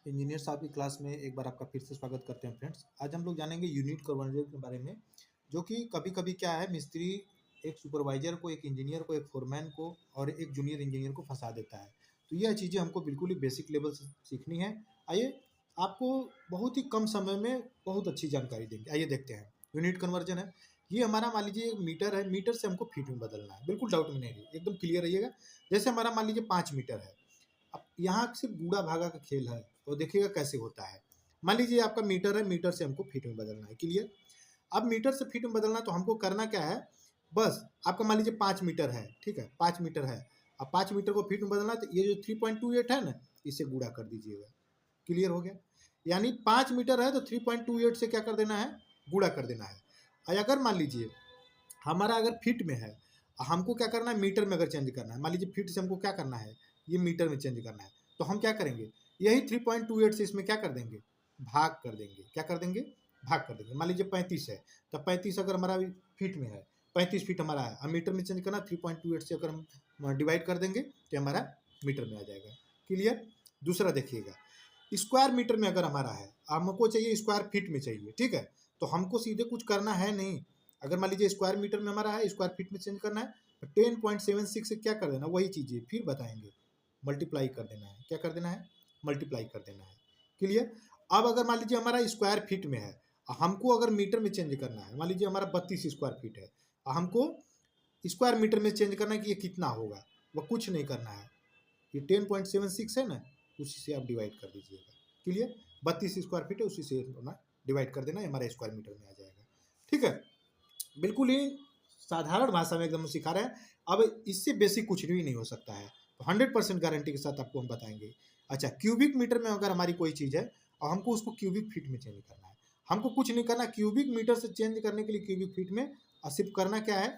Engineer साहब की class में एक बार आपका फिर से स्वागत करते हैं फ्रेंड्स। आज हम लोग जानेंगे यूनिट कन्वर्जन के बारे में, जो कि कभी-कभी क्या है, मिस्त्री एक सुपरवाइजर को, एक इंजीनियर को, एक फोरमैन को और एक जूनियर इंजीनियर को फंसा देता है। तो यह चीज़ें हमको बिल्कुल ही बेसिक लेवल से सीखनी है। आइए आपको बहुत ही कम समय में बहुत अच्छी जानकारी देंगे। आइए देखते हैं। यूनिट कन्वर्जन है, ये हमारा मान लीजिए एक मीटर है, मीटर से हमको फीट में बदलना है। बिल्कुल डाउट में नहीं रहिए, एकदम क्लियर रहिएगा। जैसे हमारा मान लीजिए 5 मीटर है, अब यहाँ सिर्फ बूढ़ा भागा का खेल है, तो देखिएगा कैसे होता है। मान लीजिए आपका मीटर है, मीटर से हमको फीट में बदलना है। क्लियर? अब मीटर से फीट में बदलना है तो हमको करना क्या है, बस आपका मान लीजिए 5 मीटर है, ठीक है, 5 मीटर है। अब 5 मीटर को फीट में बदलना है तो ये जो 3.28 है ना, इसे गुणा कर दीजिएगा। क्लियर हो गया? यानी 5 मीटर है तो 3.28 से क्या कर देना है, गुणा कर देना है। और अगर मान लीजिए हमारा अगर फीट में है, हमको क्या करना है, मीटर में अगर चेंज करना है, मान लीजिए फीट से हमको क्या करना है, ये मीटर में चेंज करना है, तो हम क्या करेंगे, यही 3.28 से इसमें क्या कर देंगे, भाग कर देंगे। क्या कर देंगे, भाग कर देंगे। मान लीजिए 35 है, तो 35 अगर हमारा फीट में है, 35 फीट हमारा है, अब मीटर में चेंज करना, 3.28 से अगर हम डिवाइड कर देंगे तो हमारा मीटर में आ जाएगा। क्लियर? दूसरा देखिएगा, स्क्वायर मीटर में अगर हमारा है, हमको चाहिए स्क्वायर फीट में चाहिए, ठीक है, तो हमको सीधे कुछ करना है नहीं। अगर मान लीजिए स्क्वायर मीटर में हमारा है, स्क्वायर फीट में चेंज करना है, तो 10.76 से क्या कर देना, वही चीज़ फिर बताएंगे, मल्टीप्लाई कर देना है। क्या कर देना है, मल्टीप्लाई कर देना है। क्लियर? अब अगर मान लीजिए हमारा स्क्वायर फीट में है, हमको अगर मीटर में चेंज करना है, मान लीजिए हमारा 32 स्क्वायर फीट है, हमको स्क्वायर मीटर में चेंज करना है कि ये कितना होगा, वह कुछ नहीं करना है। ये 10.76 है ना, उसी से आप डिवाइड कर दीजिएगा। क्लियर? 32 स्क्वायर फीट है, उसी से डिवाइड कर देना, हमारा स्क्वायर मीटर में आ जाएगा। ठीक है, बिल्कुल ही साधारण भाषा में एकदम सिखा रहे हैं। अब इससे बेसिक कुछ भी नहीं हो सकता है, तो 100% गारंटी के साथ आपको हम बताएंगे। अच्छा, क्यूबिक मीटर में अगर हमारी कोई चीज़ है और हमको उसको क्यूबिक फीट में चेंज करना है, हमको कुछ नहीं करना, क्यूबिक मीटर से चेंज करने के लिए क्यूबिक फीट में सिर्फ करना क्या है,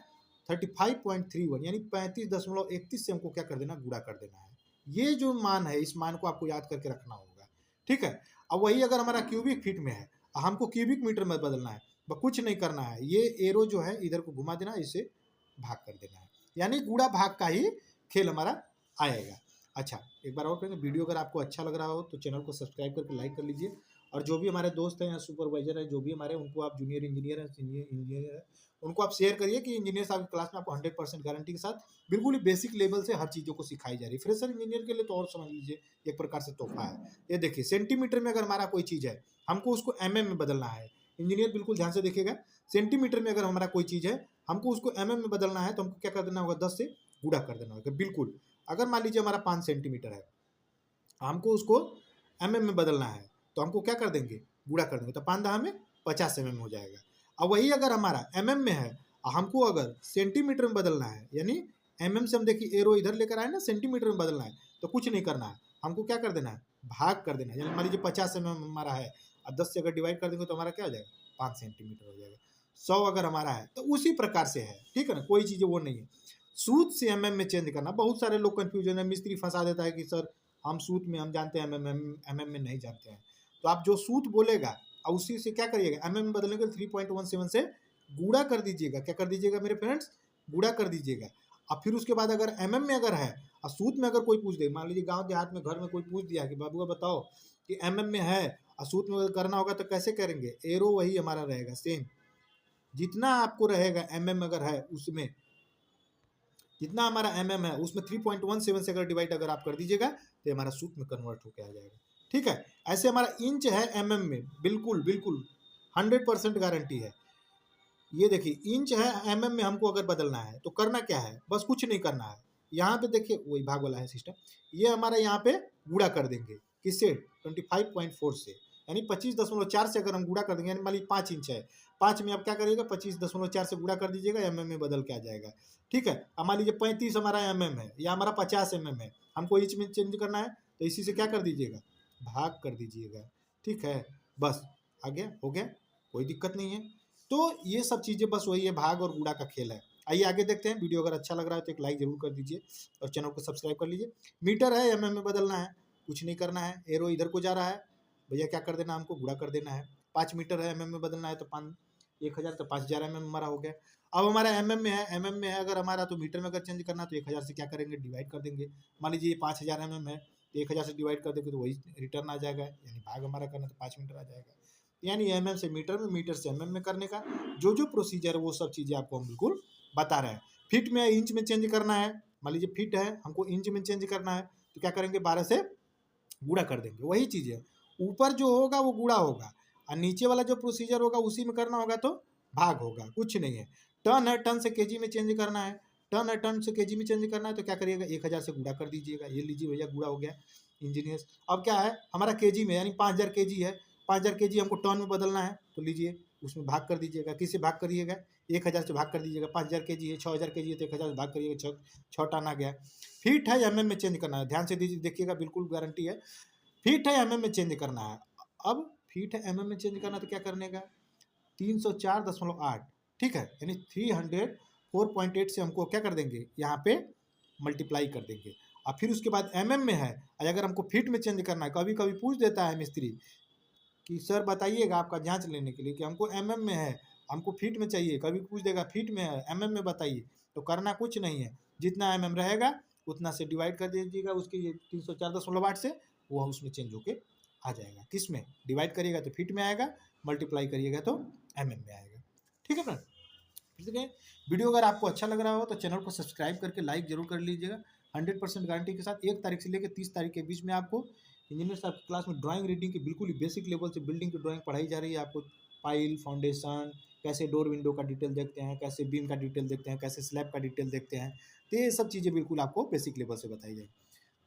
35.31 यानी 35.31 से हमको क्या कर देना, गुणा कर देना है। ये जो मान है, इस मान को आपको याद करके रखना होगा। ठीक है? अब वही अगर हमारा क्यूबिक फीट में है, हमको क्यूबिक मीटर में बदलना है, कुछ नहीं करना है, ये एरो जो है इधर को घुमा देना, इसे भाग कर देना है, यानी गुणा भाग का ही खेल हमारा आएगा। अच्छा, एक बार और कहेंगे, वीडियो अगर आपको अच्छा लग रहा हो तो चैनल को सब्सक्राइब करके लाइक कर लीजिए, और जो भी हमारे दोस्त हैं या सुपरवाइजर हैं, जो भी हमारे, उनको आप जूनियर इंजीनियर हैं, सीनियर इंजीनियर है, उनको आप शेयर करिए कि इंजीनियर साहब की क्लास में आपको 100% गारंटी के साथ बिल्कुल ही बेसिक लेवल से हर चीज़ों को सिखाई जा रही है। फ्रेशर इंजीनियर के लिए तो और समझ लीजिए एक प्रकार से तोहफा है। ये देखिए, सेंटीमीटर में अगर हमारा कोई चीज़ है, हमको उसको में बदलना है। इंजीनियर बिल्कुल ध्यान से देखिएगा, सेंटीमीटर में अगर हमारा कोई चीज़ है, हमको उसको में बदलना है, तो हमको क्या कर देना होगा, 10 से गुणा कर देना होगा। बिल्कुल, अगर मान लीजिए हमारा 5 सेंटीमीटर है, हमको उसको में बदलना है, तो हमको क्या कर देंगे, गुणा कर देंगे, तो 5 दहा में 50 हो जाएगा। अब वही अगर हमारा में है, हमको अगर सेंटीमीटर में बदलना है, यानी से हम देखिए एरो इधर लेकर आए ना, सेंटीमीटर में बदलना है, तो कुछ नहीं करना है, हमको क्या कर देना है, भाग कर देना है। यानी मान लीजिए 50 हमारा है, और 10 से अगर डिवाइड कर देंगे तो हमारा क्या हो जाएगा, 5 सेंटीमीटर हो जाएगा। 100 अगर हमारा है तो उसी प्रकार से है, ठीक है ना, कोई चीज़ वो नहीं है। सूत से में चेंज करना, बहुत सारे लोग कन्फ्यूजन है, मिस्त्री फंसा देता है कि सर हम सूत में हम जानते हैं, में नहीं जानते हैं। तो आप जो सूत बोलेगा और उसी से क्या करिएगा, में बदलने के लिए 3.17 से गुणा कर दीजिएगा। क्या कर दीजिएगा मेरे फ्रेंड्स, गुणा कर दीजिएगा। और फिर उसके बाद अगर में अगर है और सूत में अगर कोई पूछ दे, मान लीजिए गांव देहात में घर में कोई पूछ दिया कि बाबूआ बताओ कि में है और सूत में करना होगा, तो कैसे करेंगे, एरो वही हमारा रहेगा सेम, जितना आपको रहेगा अगर है उसमें, जितना हमारा है उसमें 3.17 से अगर डिवाइड अगर आप कर दीजिएगा तो हमारा सूत में कन्वर्ट होकर आ जाएगा। ठीक है? ऐसे हमारा इंच है में, बिल्कुल बिल्कुल 100% गारंटी है। ये देखिए, इंच है में हमको अगर बदलना है तो करना क्या है, बस कुछ नहीं करना है। यहाँ पे देखिए वही भाग वाला है सिस्टम, ये हमारा यहाँ पे गुणा कर देंगे, किससे, 25.4 से, यानी 25.4 से अगर हम गुणा कर देंगे, यानी मान लीजिए 5 इंच है, 5 में आप क्या करिएगा, 25.4 से गुणा कर दीजिएगा, में बदल के आ जाएगा। ठीक है? अब मान लीजिए 35 हमारा है या हमारा 50 है, हमको इंच में चेंज करना है, तो इसी से क्या कर दीजिएगा, भाग कर दीजिएगा। ठीक है? बस आ गया, हो गया, कोई दिक्कत नहीं है। तो ये सब चीज़ें बस वही है, भाग और गुणा का खेल है। आइए आगे देखते हैं। वीडियो अगर अच्छा लग रहा है तो एक लाइक जरूर कर दीजिए और चैनल को सब्सक्राइब कर लीजिए। मीटर है, में बदलना है, कुछ नहीं करना है, एरो इधर को जा रहा है, भैया क्या कर देना, हमको गुणा कर देना है। 5 मीटर है, में बदलना है, तो 1000 तो 5000 हमारा हो गया। अब हमारा में है, अगर हमारा तो मीटर में अगर चेंज करना है तो 1000 से क्या करेंगे, डिवाइड कर देंगे। मान लीजिए 5000 है, तो 1000 से डिवाइड कर देंगे तो वही रिटर्न आ जाएगा, यानी भाग हमारा करना तो 5 मीटर आ जाएगा। यानी mm से मीटर में, मीटर से mm में करने का जो जो प्रोसीजर है वो सब चीज़ें आपको हम बिल्कुल बता रहे हैं। फीट में इंच में चेंज करना है, मान लीजिए फीट है, हमको इंच में चेंज करना है तो क्या करेंगे, 12 से गुणा कर देंगे, वही चीज़ है। ऊपर जो होगा वो गुणा होगा और नीचे वाला जो प्रोसीजर होगा उसी में करना होगा तो भाग होगा, कुछ नहीं है। टन है, टन से केजी में चेंज करना है, टन है, टन से केजी में चेंज करना है तो क्या करिएगा, 1000 से गुणा कर दीजिएगा। ये लीजिए भैया गुणा हो गया इंजीनियर्स। अब क्या है हमारा केजी में, यानी 5000 केजी है, 5000 केजी हमको टन में बदलना है तो लीजिए उसमें भाग कर दीजिएगा। किससे भाग करिएगा, 1000 से भाग कर दीजिएगा। 5000 केजी है, 6000 केजी है तो 1000 से भाग करिएगा, 6 टन आ गया। फीट है mm में चेंज करना है, ध्यान से दीजिए, देखिएगा बिल्कुल गारंटी है। फीट है mm में चेंज करना है। अब फीट है mm में चेंज करना तो क्या करने का, 304.8, ठीक है, यानी 304.8 से हमको क्या कर देंगे, यहाँ पे मल्टीप्लाई कर देंगे। और फिर उसके बाद mm में है, अगर हमको फीट में चेंज करना है, कभी कभी पूछ देता है मिस्त्री कि सर बताइएगा आपका जांच लेने के लिए कि हमको mm में है, हमको फीट में चाहिए, कभी पूछ देगा फीट में है mm में बताइए, तो करना कुछ नहीं है, जितना mm रहेगा उतना से डिवाइड कर दीजिएगा उसके 304.8 से, वो उसमें चेंज होके आ जाएगा। किस में डिवाइड करिएगा तो फीट में आएगा, मल्टीप्लाई करिएगा तो mm में आएगा। ठीक है फ्रेंड, ठीक है। वीडियो अगर आपको अच्छा लग रहा हो तो चैनल को सब्सक्राइब करके लाइक जरूर कर लीजिएगा। 100% गारंटी के साथ 1 तारीख से लेकर 30 तारीख के बीच में आपको इंजीनियर साहब की क्लास में ड्राइंग रीडिंग की बिल्कुल ही बेसिक लेवल से बिल्डिंग की ड्राइंग पढ़ाई जा रही है। आपको पाइल, फाउंडेशन, कैसे डोर विंडो का डिटेल देखते हैं, कैसे बीम का डिटेल देखते हैं, कैसे स्लैब का डिटेल देखते हैं, तो ये सब चीज़ें बिल्कुल आपको बेसिक लेवल से बताई जाएगी।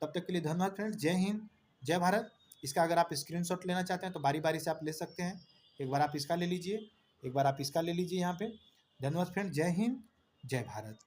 तब तक के लिए धन्यवाद फ्रेंड, जय हिंद, जय भारत। इसका अगर आप स्क्रीनशॉट लेना चाहते हैं तो बारी बारी से आप ले सकते हैं। एक बार आप इसका ले लीजिए, एक बार आप इसका ले लीजिए यहाँ पे। धन्यवाद फ्रेंड, जय हिंद, जय भारत।